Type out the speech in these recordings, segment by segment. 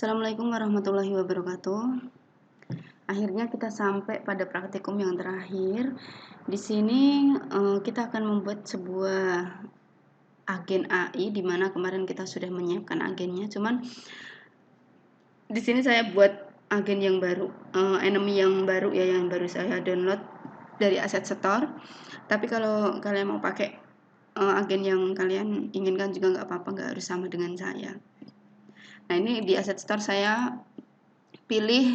Assalamualaikum warahmatullahi wabarakatuh. Akhirnya kita sampai pada praktikum yang terakhir. Di sini kita akan membuat sebuah agen AI, di mana kemarin kita sudah menyiapkan agennya. Cuman di sini saya buat agen yang baru, enemy yang baru ya, yang baru saya download dari Asset Store. Tapi kalau kalian mau pakai agen yang kalian inginkan juga nggak apa-apa, nggak harus sama dengan saya. Nah, ini di Asset Store saya pilih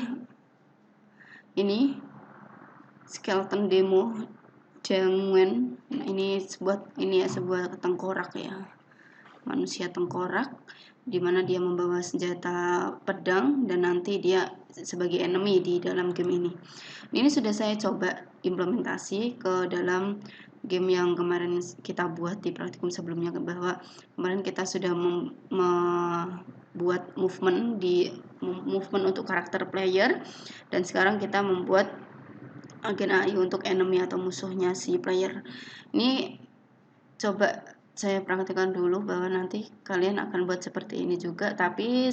ini skeleton demo Jangwen. Nah, ini sebuah tengkorak ya, manusia tengkorak, dimana dia membawa senjata pedang dan nanti dia sebagai enemy di dalam game ini. Ini sudah saya coba implementasi ke dalam game yang kemarin kita buat di praktikum sebelumnya, bahwa kemarin kita sudah membuat movement untuk karakter player, dan sekarang kita membuat agen AI untuk enemy atau musuhnya si player. Ini coba saya praktekkan dulu bahwa nanti kalian akan buat seperti ini juga, tapi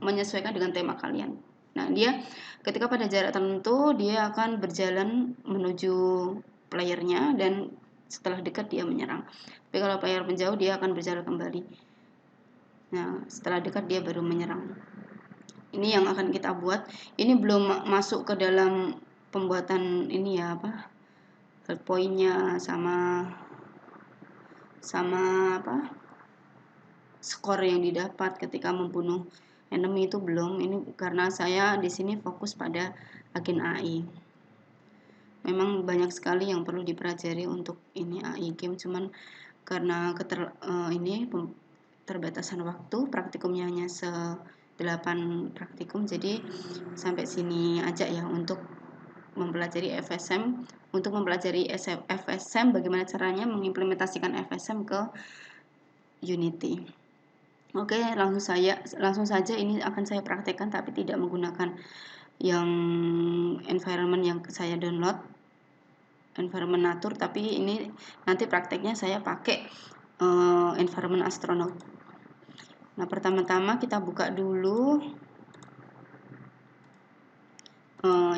menyesuaikan dengan tema kalian. Nah, dia ketika pada jarak tertentu dia akan berjalan menuju playernya, dan setelah dekat dia menyerang. Tapi kalau player menjauh dia akan berjalan kembali. Nah, setelah dekat dia baru menyerang. Ini yang akan kita buat. Ini belum masuk ke dalam pembuatan ini ya, poinnya sama skor yang didapat ketika membunuh enemy itu belum. Ini karena saya di sini fokus pada agen AI. Memang banyak sekali yang perlu dipelajari untuk ini AI game, cuman karena terbatasan waktu, praktikumnya hanya 8 praktikum, jadi sampai sini aja ya untuk mempelajari FSM. Untuk mempelajari FSM, bagaimana caranya mengimplementasikan FSM ke Unity. Oke, langsung saja ini akan saya praktekkan, tapi tidak menggunakan yang environment yang saya download, environment natur, tapi ini nanti prakteknya saya pakai environment astronaut. Nah, pertama-tama kita buka dulu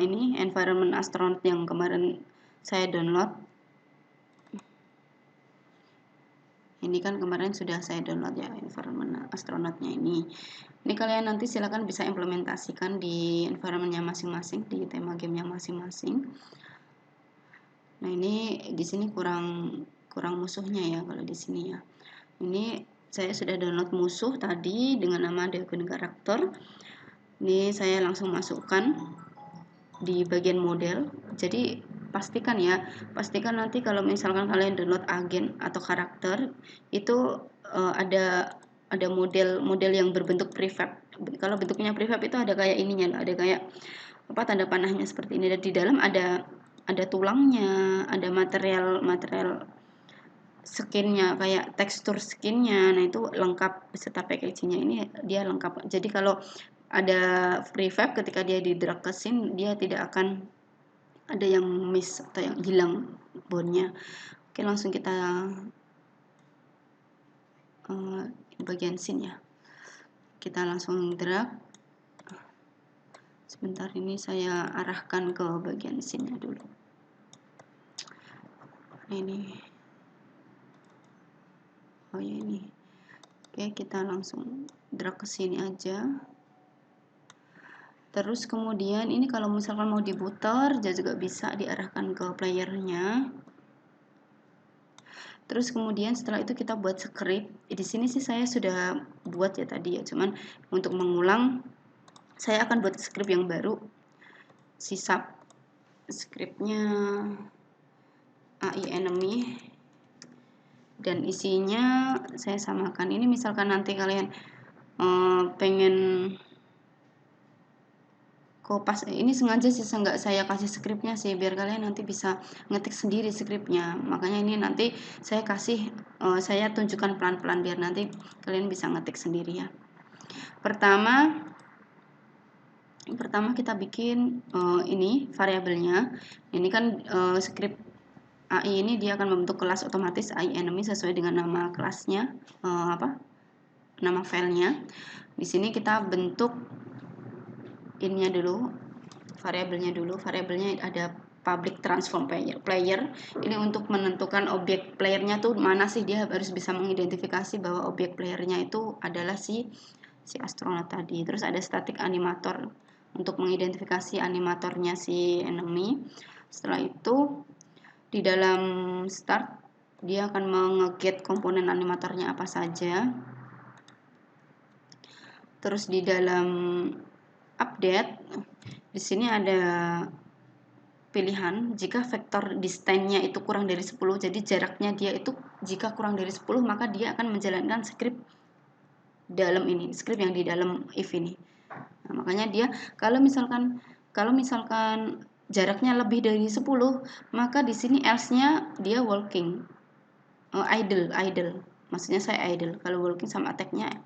ini environment astronaut yang kemarin saya download. Ini kan kemarin sudah saya download ya environment astronautnya ini. Ini kalian nanti silakan bisa implementasikan di environmentnya masing-masing, di tema gamenya masing-masing. Nah, ini di sini kurang musuhnya ya kalau di sini ya. Ini saya sudah download musuh tadi dengan nama Dragon Karakter. Ini saya langsung masukkan di bagian model. Jadi pastikan nanti kalau misalkan kalian download agen atau karakter itu ada model yang berbentuk prefab. Kalau bentuknya prefab itu ada kayak ininya, ada kayak tanda panahnya seperti ini, dan di dalam ada tulangnya, ada material skinnya, kayak tekstur skinnya. Nah, itu lengkap beserta packagingnya, ini dia lengkap. Jadi kalau ada prefab, ketika dia di drag ke scene, dia tidak akan ada yang miss atau yang hilang bone-nya. Oke, langsung kita bagian scene ya. Kita langsung drag. Sebentar, ini saya arahkan ke bagian scene-nya dulu. Ini. Oh ya, ini. Oke, kita langsung drag ke sini aja. Terus kemudian ini kalau misalkan mau diputar, dia juga bisa diarahkan ke playernya. Terus kemudian setelah itu kita buat script. Di sini sih saya sudah buat ya tadi ya, cuman untuk mengulang saya akan buat script yang baru. Sisap scriptnya AI enemy, dan isinya saya samakan. Ini misalkan nanti kalian pengen kopas, ini sengaja sih nggak saya kasih skripnya sih, biar kalian nanti bisa ngetik sendiri skripnya. Makanya ini nanti saya saya tunjukkan pelan-pelan biar nanti kalian bisa ngetik sendiri ya. Pertama kita bikin ini variabelnya. Ini kan skrip AI ini dia akan membentuk kelas otomatis AI enemy sesuai dengan nama kelasnya, nama filenya. Di sini kita bentuk ininya dulu, variabelnya dulu. Variabelnya ada public transform player. Ini untuk menentukan objek playernya tuh mana sih, dia harus bisa mengidentifikasi bahwa objek playernya itu adalah si astronot tadi. Terus ada static animator untuk mengidentifikasi animatornya si enemy. Setelah itu di dalam start dia akan mengeget komponen animatornya apa saja. Terus di dalam update di sini ada pilihan jika vektor distance-nya itu kurang dari 10, jadi jaraknya dia itu jika kurang dari 10 maka dia akan menjalankan script dalam ini, script yang di dalam if ini. Nah, makanya dia kalau misalkan jaraknya lebih dari 10, maka di sini else-nya dia walking, idle. Maksudnya saya idle. Kalau walking sama attack-nya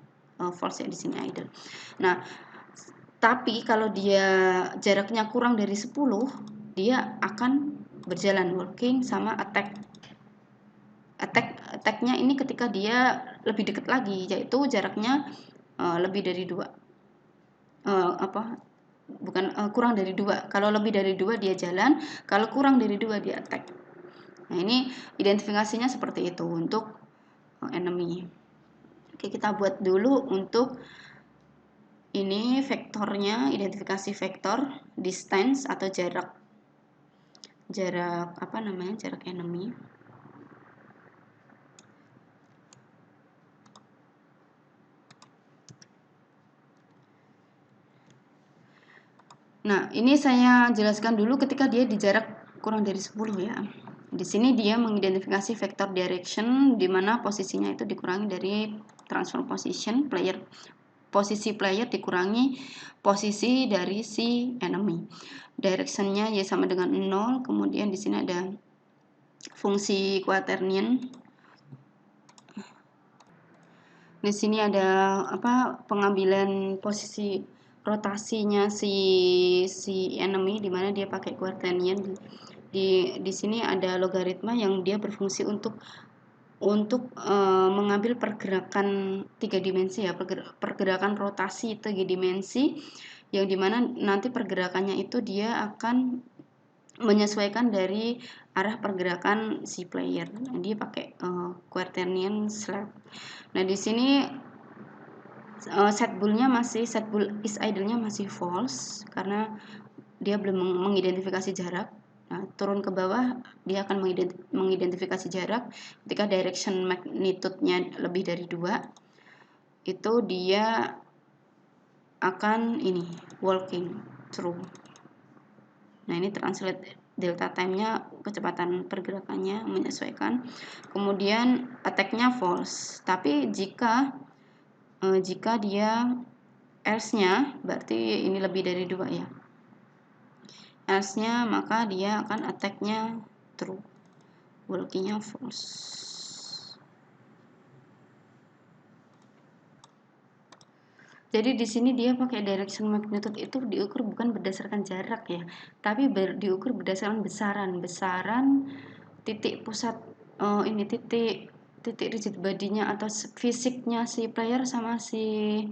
false ya, di sini idle. Nah, tapi kalau dia jaraknya kurang dari 10, dia akan berjalan walking sama attack. Attack-nya ini ketika dia lebih dekat lagi, yaitu jaraknya lebih dari 2. Kurang dari 2. Kalau lebih dari 2 dia jalan, kalau kurang dari 2 dia attack. Nah, ini identifikasinya seperti itu untuk enemy. Oke, kita buat dulu untuk ini vektornya, identifikasi vektor distance atau jarak enemy. Nah, ini saya jelaskan dulu ketika dia di jarak kurang dari 10 ya. Di sini dia mengidentifikasi vektor direction di mana posisinya itu dikurangi dari transform position player. Posisi player dikurangi posisi dari si enemy. Directionnya ya sama dengan 0. Kemudian di sini ada fungsi quaternion. Di sini ada pengambilan posisi rotasinya si enemy di mana dia pakai quaternion. Di sini ada logaritma yang dia berfungsi untuk mengambil pergerakan 3 dimensi ya, pergerakan rotasi 3 dimensi yang dimana nanti pergerakannya itu dia akan menyesuaikan dari arah pergerakan si player. Nah, dia pakai quaternion slab. Nah, di sini set bool is idle-nya masih false karena dia belum mengidentifikasi jarak. Nah, turun ke bawah dia akan mengidentifikasi jarak ketika direction magnitude-nya lebih dari 2. Itu dia akan walking through. Nah, ini translate delta time-nya, kecepatan pergerakannya menyesuaikan. Kemudian attack-nya false. Tapi jika dia else-nya berarti ini lebih dari 2 ya. Else-nya maka dia akan attack-nya true. Walking-nya false. Jadi di sini dia pakai direction magnitude itu diukur bukan berdasarkan jarak ya, tapi diukur berdasarkan besaran titik pusat titik rigid body-nya atau fisiknya si player sama si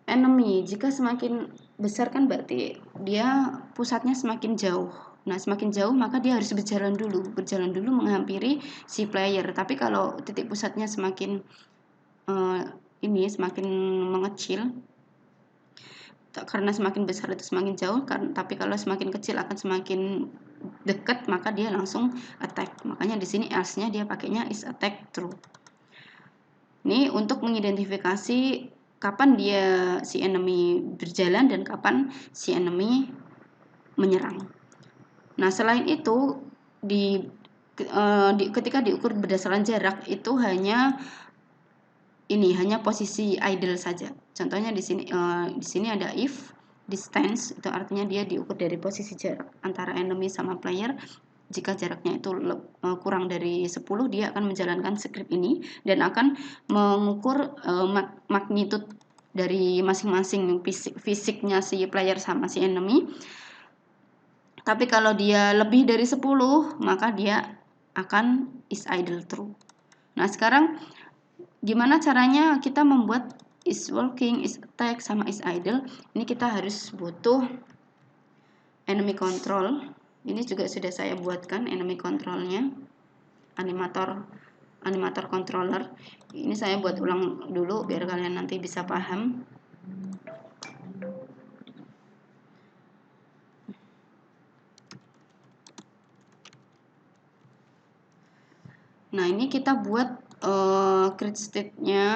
enemy. Jika semakin besar kan berarti dia pusatnya semakin jauh. Nah, semakin jauh maka dia harus berjalan dulu menghampiri si player. Tapi kalau titik pusatnya semakin semakin mengecil, karena semakin besar itu semakin jauh, tapi kalau semakin kecil akan semakin dekat, maka dia langsung attack. Makanya di sini else-nya dia pakainya is attack true. Ini untuk mengidentifikasi kapan dia si enemy berjalan dan kapan si enemy menyerang. Nah, selain itu ketika diukur berdasarkan jarak itu hanya posisi idle saja. Contohnya di sini ada if distance, itu artinya dia diukur dari posisi jarak antara enemy sama player. Jika jaraknya itu kurang dari 10, dia akan menjalankan script ini dan akan mengukur magnitude dari masing-masing fisiknya si player sama si enemy. Tapi kalau dia lebih dari 10, maka dia akan is idle true. Nah, sekarang gimana caranya kita membuat is working, is attack, sama is idle. Ini kita harus butuh enemy control. Ini juga sudah saya buatkan enemy controlnya, animator controller. Ini saya buat ulang dulu biar kalian nanti bisa paham. Nah, ini kita buat create state-nya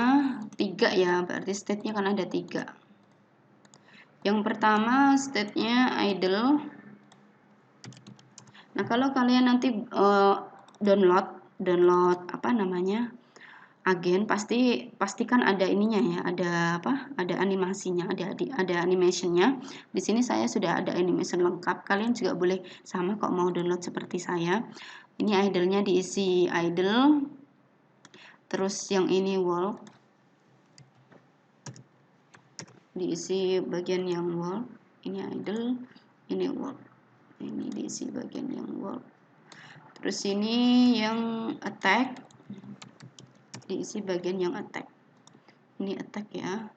3 ya, berarti state-nya kan ada 3. Yang pertama state-nya idle. Nah, kalau kalian nanti download apa namanya agen, pastikan ada ininya ya, ada animasinya, ada animationnya. Di sini saya sudah ada animation lengkap. Kalian juga boleh sama kok mau download seperti saya. Ini idle-nya diisi idle. Terus yang ini work, diisi bagian yang work. Ini idle, ini work. Ini diisi bagian yang work. Terus ini yang attack, diisi bagian yang attack. Ini attack ya.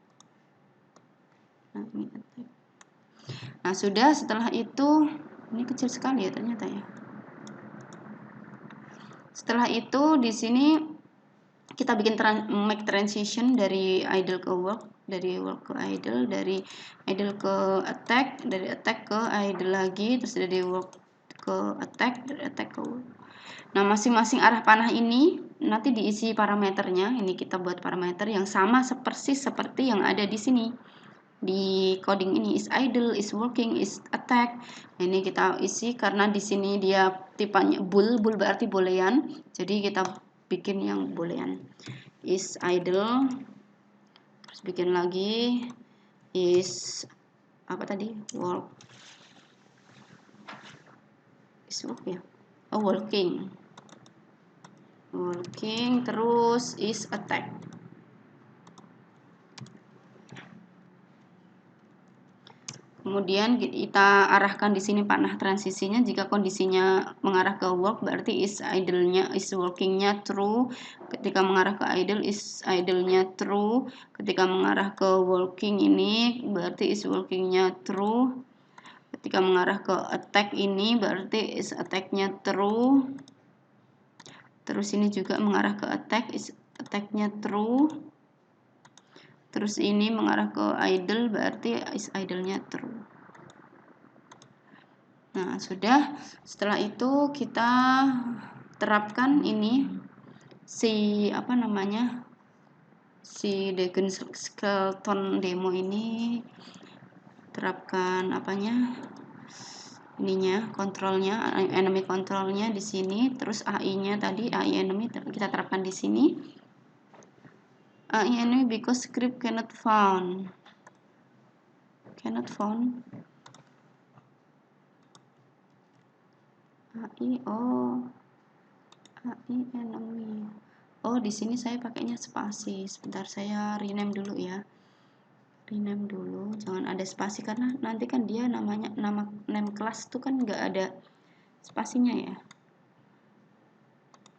Nah, ini attack. Nah, sudah, setelah itu ini kecil sekali ya ternyata ya. Setelah itu di sini kita bikin make transition dari idle ke work, dari work ke idle, dari idle ke attack, dari attack ke idle lagi, terus dari work ke attack, dari attack ke work. Nah, masing-masing arah panah ini nanti diisi parameternya. Ini kita buat parameter yang sama persis seperti yang ada di sini. Di coding ini is idle, is working, is attack. Nah, ini kita isi karena di sini dia tipenya bool berarti boolean. Jadi kita bikin yang boolean. Is idle. Terus bikin lagi is apa tadi? Work. Is work ya. Oh, working. Working, terus is attack. Kemudian kita arahkan di sini panah transisinya. Jika kondisinya mengarah ke work berarti is idle-nya, is working-nya true. Ketika mengarah ke idle is idle-nya true. Ketika mengarah ke working ini berarti is working-nya true. Ketika mengarah ke attack ini berarti is attack-nya true. Terus ini juga mengarah ke attack, is attack-nya true. Terus ini mengarah ke idle berarti is idle-nya true. Nah, sudah. Setelah itu kita terapkan ini si Degen Skeleton demo ini, terapkan kontrolnya, enemy kontrolnya di sini. Terus AI-nya tadi, AI enemy kita terapkan di sini. AI enemy because script cannot found. AI enemy. Oh, di sini saya pakainya spasi. Sebentar, saya rename dulu ya. Rename dulu, jangan ada spasi karena nanti kan dia nama name kelas itu kan nggak ada spasinya ya.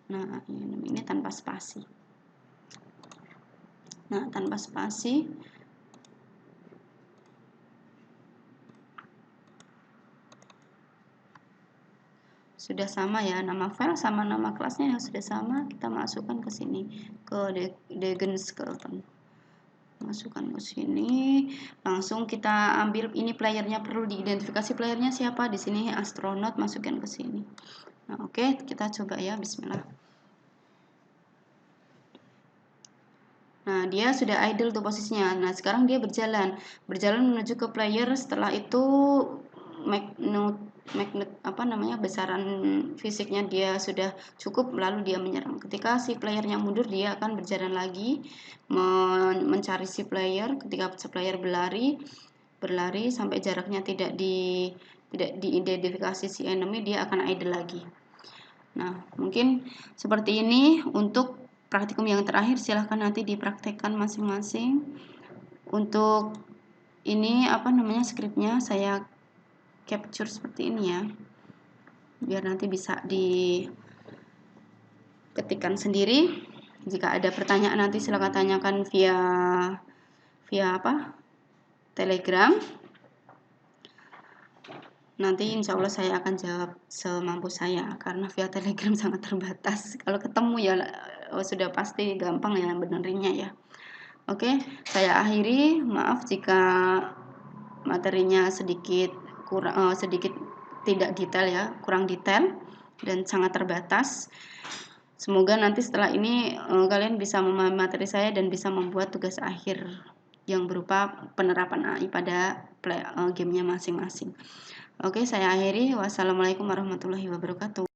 Nah, ini tanpa spasi. Nah, tanpa spasi. Sudah sama ya, nama file sama nama kelasnya yang sudah sama, kita masukkan ke sini, ke Degen Skeleton. Masukkan ke sini, langsung kita ambil ini playernya, perlu diidentifikasi playernya siapa. Di sini astronaut, masukkan ke sini. Nah, oke, kita coba ya, bismillah. Nah, dia sudah idle tuh posisinya. Nah, sekarang dia berjalan menuju ke player. Setelah itu besaran fisiknya dia sudah cukup, lalu dia menyerang. Ketika si playernya mundur, dia akan berjalan lagi mencari si player. Ketika si player berlari sampai jaraknya tidak diidentifikasi si enemy, dia akan idle lagi. Nah, mungkin seperti ini untuk praktikum yang terakhir. Silahkan nanti dipraktekkan masing-masing. Untuk ini skripnya saya capture seperti ini ya, biar nanti bisa diketikkan sendiri. Jika ada pertanyaan nanti silahkan tanyakan via via Telegram. Nanti insya Allah saya akan jawab semampu saya, karena via Telegram sangat terbatas. Kalau ketemu ya sudah pasti gampang ya benerinnya ya. Oke, saya akhiri. Maaf jika materinya sedikit tidak detail ya, kurang detail dan sangat terbatas. Semoga nanti setelah ini kalian bisa memahami materi saya dan bisa membuat tugas akhir yang berupa penerapan AI pada gamenya masing-masing. Oke, saya akhiri. Wassalamualaikum warahmatullahi wabarakatuh.